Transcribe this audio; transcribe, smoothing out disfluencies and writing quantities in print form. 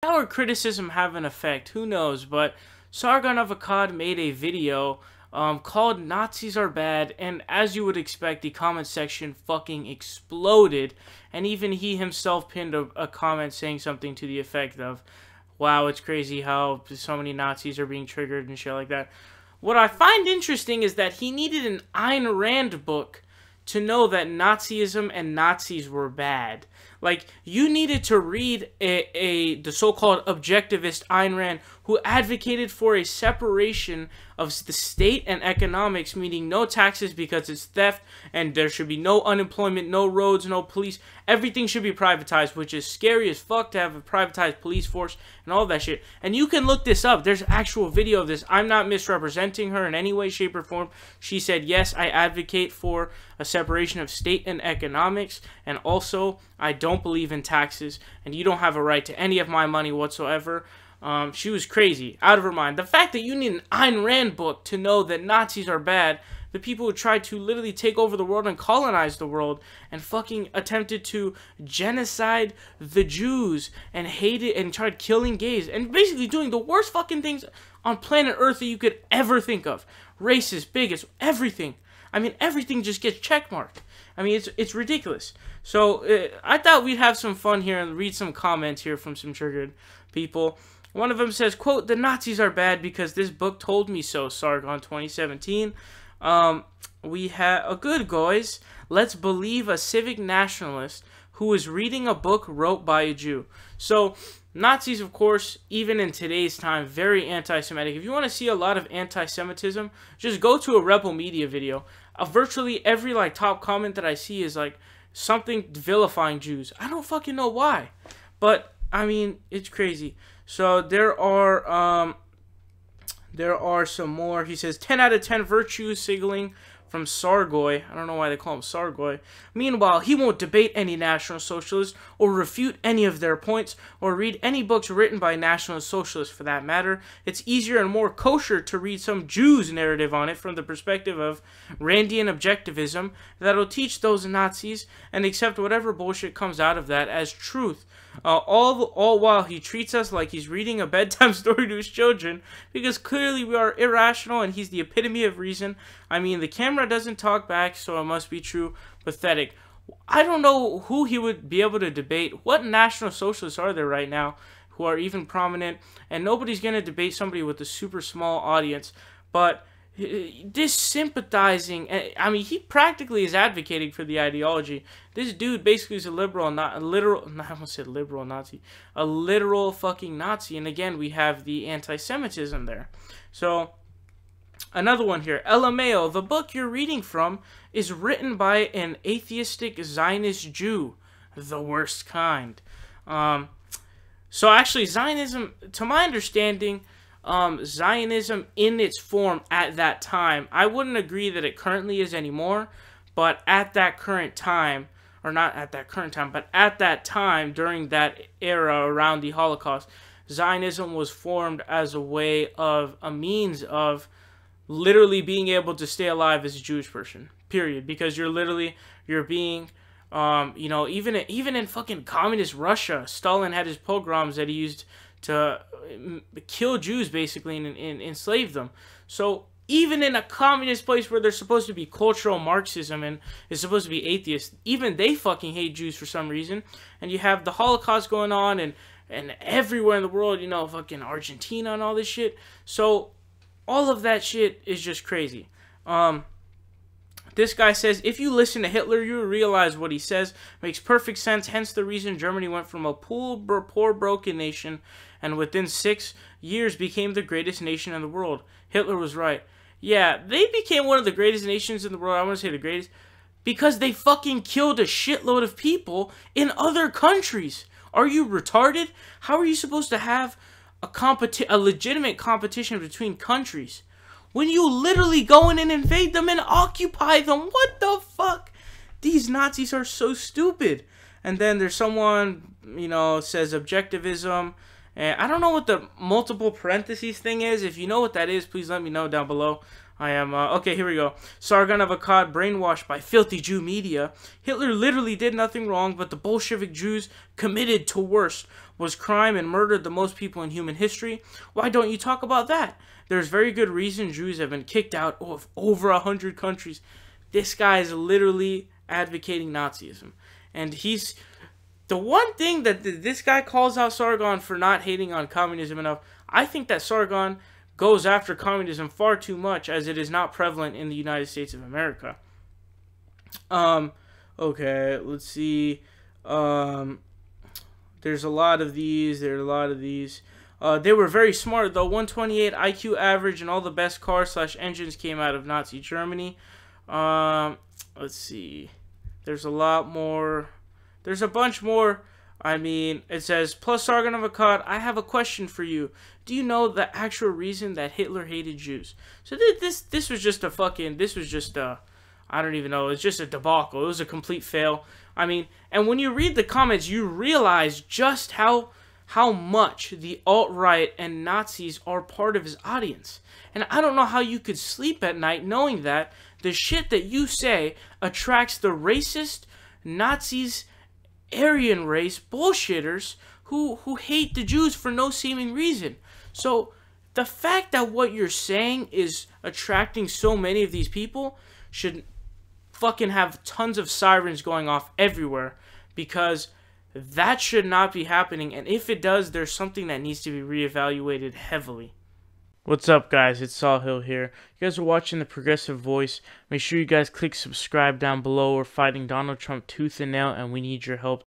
How would criticism have an effect? Who knows? But Sargon of Akkad made a video called Nazis Are Bad, and as you would expect, the comment section fucking exploded, and even he himself pinned a comment saying something to the effect of, wow, it's crazy how so many Nazis are being triggered and shit like that. What I find interesting is that he needed an Ayn Rand book to know that Nazism and Nazis were bad. Like, you needed to read the so-called objectivist Ayn Rand, who advocated for a separation of the state and economics, meaning no taxes because it's theft, and there should be no unemployment, no roads, no police. Everything should be privatized, which is scary as fuck to have a privatized police force and all that shit. And you can look this up. There's actual video of this. I'm not misrepresenting her in any way, shape, or form. She said, yes, I advocate for a separation of state and economics, and also I don't believe in taxes, and you don't have a right to any of my money whatsoever. She was crazy, out of her mind. The fact that you need an Ayn Rand book to know that Nazis are bad, the people who tried to literally take over the world and colonize the world, and fucking attempted to genocide the Jews, and hated and tried killing gays, and basically doing the worst fucking things on planet Earth that you could ever think of. Racist, bigots, everything. I mean, everything just gets checkmarked. I mean, it's ridiculous. So, I thought we'd have some fun here and read some comments here from some triggered people. One of them says, quote, "The Nazis are bad because this book told me so, Sargon 2017. We have a good guys. Let's believe a civic nationalist who is reading a book wrote by a Jew." So, Nazis, of course, even in today's time, very anti-Semitic. If you want to see a lot of anti-Semitism, just go to a Rebel Media video. Virtually every, like, top comment that I see is, like, something vilifying Jews. I don't fucking know why. But, I mean, it's crazy. So, there are some more. He says, 10 out of 10 virtues signaling from Sargoy. I don't know why they call him Sargoy. Meanwhile, he won't debate any National Socialists or refute any of their points or read any books written by National Socialists for that matter. It's easier and more kosher to read some Jews' narrative on it from the perspective of Randian objectivism that'll teach those Nazis and accept whatever bullshit comes out of that as truth. All while he treats us like he's reading a bedtime story to his children, because clearly we are irrational and he's the epitome of reason. I mean, the camera doesn't talk back, so it must be true. Pathetic. I don't know who he would be able to debate. What National Socialists are there right now who are even prominent? And nobody's going to debate somebody with a super small audience. But this sympathizing, I mean, he practically is advocating for the ideology. This dude basically is a liberal, not a literal, I almost said liberal Nazi, a literal fucking Nazi. And again, we have the anti-Semitism there. So, another one here. LMAO, the book you're reading from is written by an atheistic Zionist Jew. The worst kind. So actually, Zionism, to my understanding, Zionism in its form at that time, I wouldn't agree that it currently is anymore, but at that current time, or not at that current time, but at that time, during that era around the Holocaust, Zionism was formed as a way of, a means of literally being able to stay alive as a Jewish person, period, because you're being, you know, even in fucking communist Russia, Stalin had his pogroms that he used to kill Jews, basically, and enslave them. So, even in a communist place where there's supposed to be cultural Marxism and is supposed to be atheist, even they fucking hate Jews for some reason. And you have the Holocaust going on, and everywhere in the world, you know, fucking Argentina and all this shit. So, all of that shit is just crazy. This guy says, if you listen to Hitler, you realize what he says makes perfect sense. Hence the reason Germany went from a poor, broken nation and within 6 years became the greatest nation in the world. Hitler was right. Yeah, they became one of the greatest nations in the world. I want to say the greatest because they fucking killed a shitload of people in other countries. Are you retarded? How are you supposed to have a legitimate competition between countries when you literally go in and invade them and occupy them? What the fuck? These Nazis are so stupid. And then there's someone, you know, says objectivism And I don't know what the multiple parentheses thing is. If you know what that is, please let me know down below. I am, okay, here we go. Sargon of Akkad, brainwashed by filthy Jew media. Hitler literally did nothing wrong, but the Bolshevik Jews committed to worst was crime and murdered the most people in human history. Why don't you talk about that? There's very good reason Jews have been kicked out of over 100 countries. This guy is literally advocating Nazism. And he's... The one thing that this guy calls out Sargon for not hating on communism enough, I think that Sargon goes after communism far too much, as it is not prevalent in the United States of America. Okay, let's see. There's a lot of these. There are a lot of these. They were very smart, though. 128 IQ average, and all the best cars/engines came out of Nazi Germany. Let's see. There's a lot more. There's a bunch more. I mean, it says, plus Sargon of Akkad, I have a question for you. Do you know the actual reason that Hitler hated Jews? So this was just a fucking, this was just a, I don't even know, it's just a debacle. It was a complete fail. I mean, and when you read the comments, you realize just how much the alt-right and Nazis are part of his audience. And I don't know how you could sleep at night knowing that the shit that you say attracts the racist, Nazis, Aryan race bullshitters who hate the Jews for no seeming reason. So the fact that what you're saying is attracting so many of these people should fucking have tons of sirens going off everywhere, because that should not be happening. And if it does, there's something that needs to be reevaluated heavily. What's up, guys? It's Sawhill here. You guys are watching The Progressive Voice. Make sure you guys click subscribe down below. We're fighting Donald Trump tooth and nail, and we need your help.